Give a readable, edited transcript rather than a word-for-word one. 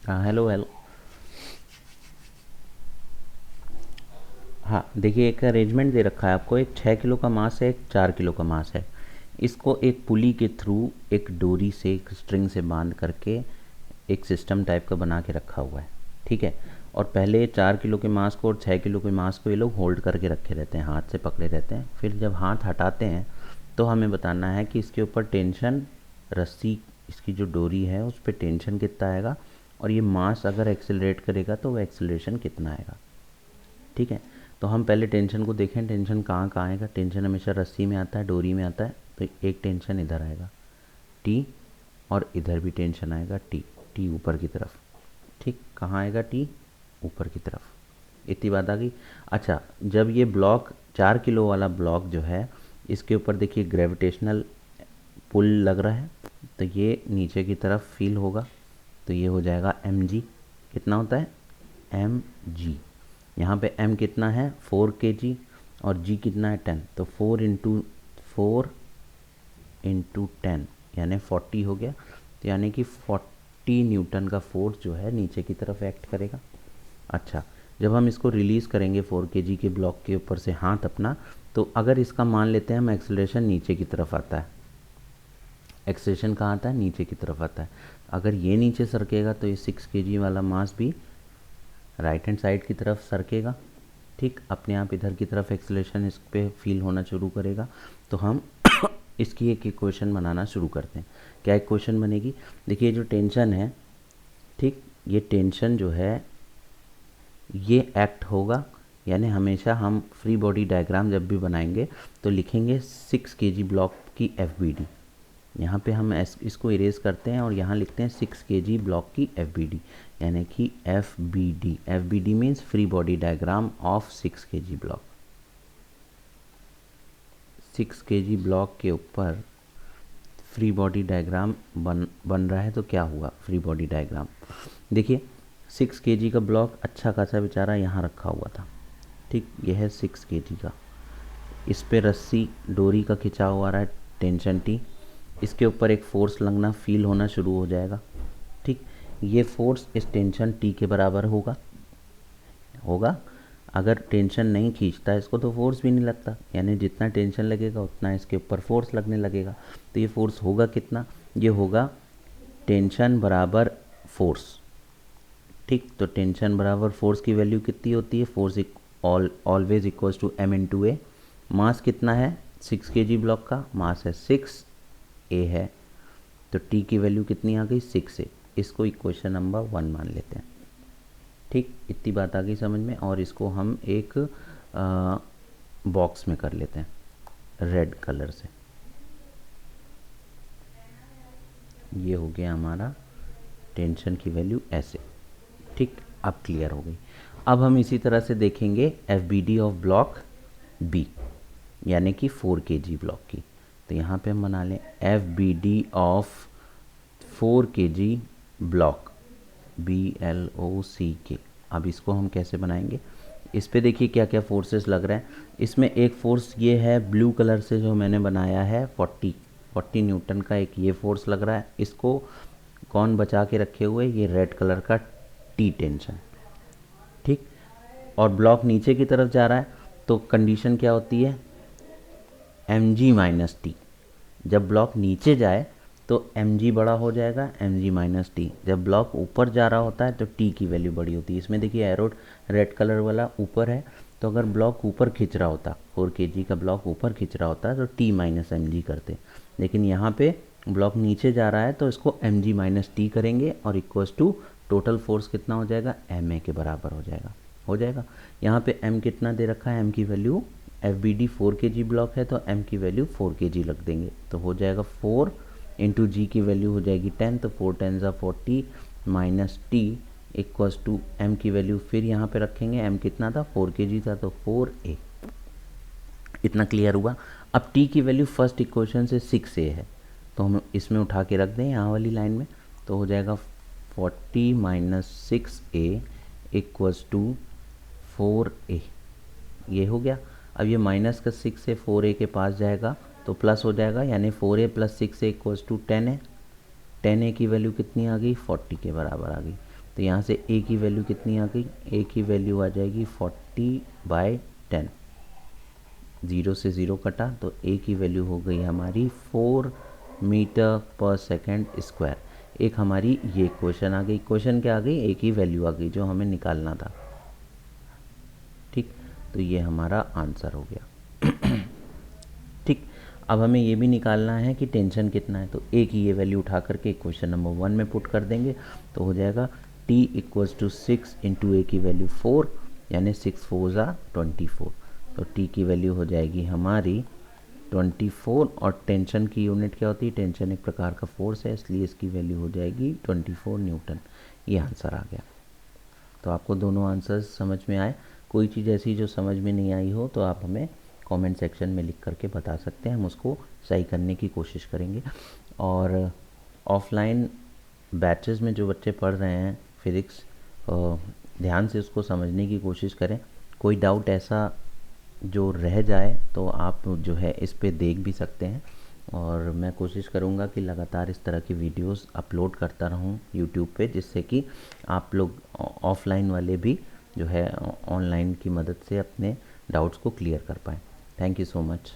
हाँ, hello hello. हाँ, देखिए एक अरेंजमेंट दे रखा है आपको। एक 6 किलो का मास है, एक 4 किलो का मास है। इसको एक पुली के थ्रू एक डोरी से, एक स्ट्रिंग से बांध करके एक सिस्टम टाइप का बना के रखा हुआ है। ठीक है। और पहले 4 किलो के मास को और 6 किलो के मास को ये लोग होल्ड करके रखे रहते हैं, हाथ से पकड़े रहते हैं। फिर जब हाथ हटाते हैं तो हमें बताना है कि इसके ऊपर टेंशन, रस्सी, इसकी जो डोरी है उस पर टेंशन कितना आएगा, और ये मास अगर एक्सेलरेट करेगा तो वो एक्सेलरेशन कितना आएगा। ठीक है। तो हम पहले टेंशन को देखें, टेंशन कहाँ कहाँ आएगा। टेंशन हमेशा रस्सी में आता है, डोरी में आता है। तो एक टेंशन इधर आएगा टी, और इधर भी टेंशन आएगा टी। टी ऊपर की तरफ। ठीक, कहाँ आएगा टी? ऊपर की तरफ। इतनी बात आ गई। अच्छा, जब ये ब्लॉक 4 किलो वाला ब्लॉक जो है, इसके ऊपर देखिए ग्रेविटेशनल पुल लग रहा है, तो ये नीचे की तरफ फील होगा। तो ये हो जाएगा एम जी। कितना होता है? M g. यहाँ पे m कितना है? 4 kg, और g कितना है? 10। तो 4 इंटू 10 यानी 40 हो गया। तो यानी कि 40 न्यूटन का फोर्स जो है नीचे की तरफ एक्ट करेगा। अच्छा, जब हम इसको रिलीज़ करेंगे 4 kg के ब्लॉक के ऊपर से हाथ अपना, तो अगर इसका मान लेते हैं हम, एक्सेलरेशन नीचे की तरफ आता है। एक्सेलरेशन कहाँ आता है? नीचे की तरफ आता है। अगर ये नीचे सरकेगा तो ये 6 kg वाला मास भी राइट हैंड साइड की तरफ सरकेगा। ठीक, अपने आप इधर की तरफ एक्सेलरेशन इस पे फील होना शुरू करेगा। तो हम इसकी एक इक्वेशन बनाना शुरू करते हैं। क्या इक्वेशन बनेगी? देखिए जो टेंशन है, ठीक, ये टेंशन जो है ये एक्ट होगा, यानी हमेशा हम फ्री बॉडी डायग्राम जब भी बनाएंगे तो लिखेंगे 6 kg ब्लॉक की एफ बी डी। यहाँ पे हम इसको इरेज करते हैं और यहाँ लिखते हैं 6 kg ब्लॉक की एफ बी डी, यानी कि F B D. F B D means free body diagram of 6 kg block. 6 kg block के ऊपर फ्री बॉडी डायग्राम बन रहा है। तो क्या हुआ फ्री बॉडी डायग्राम? देखिए 6 kg का ब्लॉक अच्छा खासा बेचारा यहाँ रखा हुआ था। ठीक, यह है 6 kg का। इस पे रस्सी, डोरी का खिंचाव आ रहा है, टेंशन टी। इसके ऊपर एक फोर्स लगना, फील होना शुरू हो जाएगा। ठीक, ये फोर्स इस टेंशन टी के बराबर होगा। होगा। अगर टेंशन नहीं खींचता है इसको तो फोर्स भी नहीं लगता, यानी जितना टेंशन लगेगा उतना इसके ऊपर फोर्स लगने लगेगा। तो ये फोर्स होगा कितना? ये होगा टेंशन बराबर फोर्स। ठीक, तो टेंशन बराबर फोर्स की वैल्यू कितनी होती है? Force always equals to m into a. Mass कितना है? 6 kg ब्लॉक का मास है 6 ए है। तो टी की वैल्यू कितनी आ गई? 6 ए। इसको इक्वेशन नंबर 1 मान लेते हैं। ठीक, इतनी बात आ गई समझ में। और इसको हम एक बॉक्स में कर लेते हैं रेड कलर से। ये हो गया हमारा टेंशन की वैल्यू ऐसे। ठीक, अब क्लियर हो गई। अब हम इसी तरह से देखेंगे F B D of block B, यानी कि 4 kg ब्लॉक की। तो यहाँ पे हम बना लें F B D of 4 kg block, B L O C K. अब इसको हम कैसे बनाएंगे? इस पे देखिए क्या क्या फोर्सेस लग रहे हैं। इसमें एक फोर्स ये है ब्लू कलर से जो मैंने बनाया है, 40 न्यूटन का एक ये फोर्स लग रहा है। इसको कौन बचा के रखे हुए? ये रेड कलर का टी टेंशन। ठीक, और ब्लॉक नीचे की तरफ जा रहा है तो कंडीशन क्या होती है? M g minus T. जब ब्लॉक नीचे जाए तो एम जी बड़ा हो जाएगा, एम जी माइनस टी। जब ब्लॉक ऊपर जा रहा होता है तो टी की वैल्यू बड़ी होती है। इसमें देखिए एरो रेड कलर वाला ऊपर है, तो अगर ब्लॉक ऊपर खींच रहा होता, 4 kg का ब्लॉक ऊपर खींच रहा होता है तो टी माइनस एम जी करते। लेकिन यहाँ पे ब्लॉक नीचे जा रहा है तो इसको एम जी माइनस टी करेंगे, और इक्वल्स टू टोटल फोर्स कितना हो जाएगा? एम ए के बराबर हो जाएगा। हो जाएगा। यहाँ पे m कितना दे रखा है? m की value, F B D 4 kg block है तो m की वैल्यू 4 kg रख देंगे। तो हो जाएगा 4 इंटू जी की वैल्यू हो जाएगी 10, तो 4 10 ज़ा 40 minus T equals to m की वैल्यू फिर यहाँ पे रखेंगे। m कितना था? 4 kg था, तो 4a। इतना क्लियर हुआ। अब t की वैल्यू फर्स्ट इक्वेशन से 6a है, तो हम इसमें उठा के रख दें यहाँ वाली लाइन में। तो हो जाएगा 40 minus 6a equals to 4a। ये हो गया। अब ये माइनस का 6 से 4a के पास जाएगा तो प्लस हो जाएगा, यानी 4a plus 6a equals to 10a। 10a की वैल्यू कितनी आ गई? 40 के बराबर आ गई। तो यहाँ से a की वैल्यू कितनी आ गई, a की वैल्यू आ जाएगी 40/10। 0 से 0 कटा तो a की वैल्यू हो गई हमारी 4 मीटर पर सेकेंड स्क्वायर। एक हमारी ये क्वेश्चन आ गई, क्वेश्चन क्या आ गई, a की वैल्यू आ गई जो हमें निकालना था। ठीक, तो ये हमारा आंसर हो गया। ठीक, अब हमें ये भी निकालना है कि टेंशन कितना है, तो a की ये वैल्यू उठा करके क्वेश्चन नंबर 1 में पुट कर देंगे, तो हो जाएगा t equals to 6 into a की वैल्यू 4, यानी 6 4 ज़ा 24। तो t की वैल्यू हो जाएगी हमारी 24, और टेंशन की यूनिट क्या होती है, टेंशन एक प्रकार का फोर्स है, इसलिए इसकी वैल्यू हो जाएगी 24 न्यूटन। ये आंसर आ गया। तो आपको दोनों आंसर्स समझ में आए। कोई चीज़ ऐसी जो समझ में नहीं आई हो तो आप हमें कमेंट सेक्शन में लिख करके बता सकते हैं, हम उसको सही करने की कोशिश करेंगे। और ऑफलाइन बैचेस में जो बच्चे पढ़ रहे हैं फिज़िक्स, ध्यान से उसको समझने की कोशिश करें। कोई डाउट ऐसा जो रह जाए तो आप जो है इस पे देख भी सकते हैं, और मैं कोशिश करूँगा कि लगातार इस तरह की वीडियोस अपलोड करता रहूँ यूट्यूब पे, जिससे कि आप लोग ऑफलाइन वाले भी जो है ऑनलाइन की मदद से अपने डाउट्स को क्लियर कर पाएँ। Thank you so much.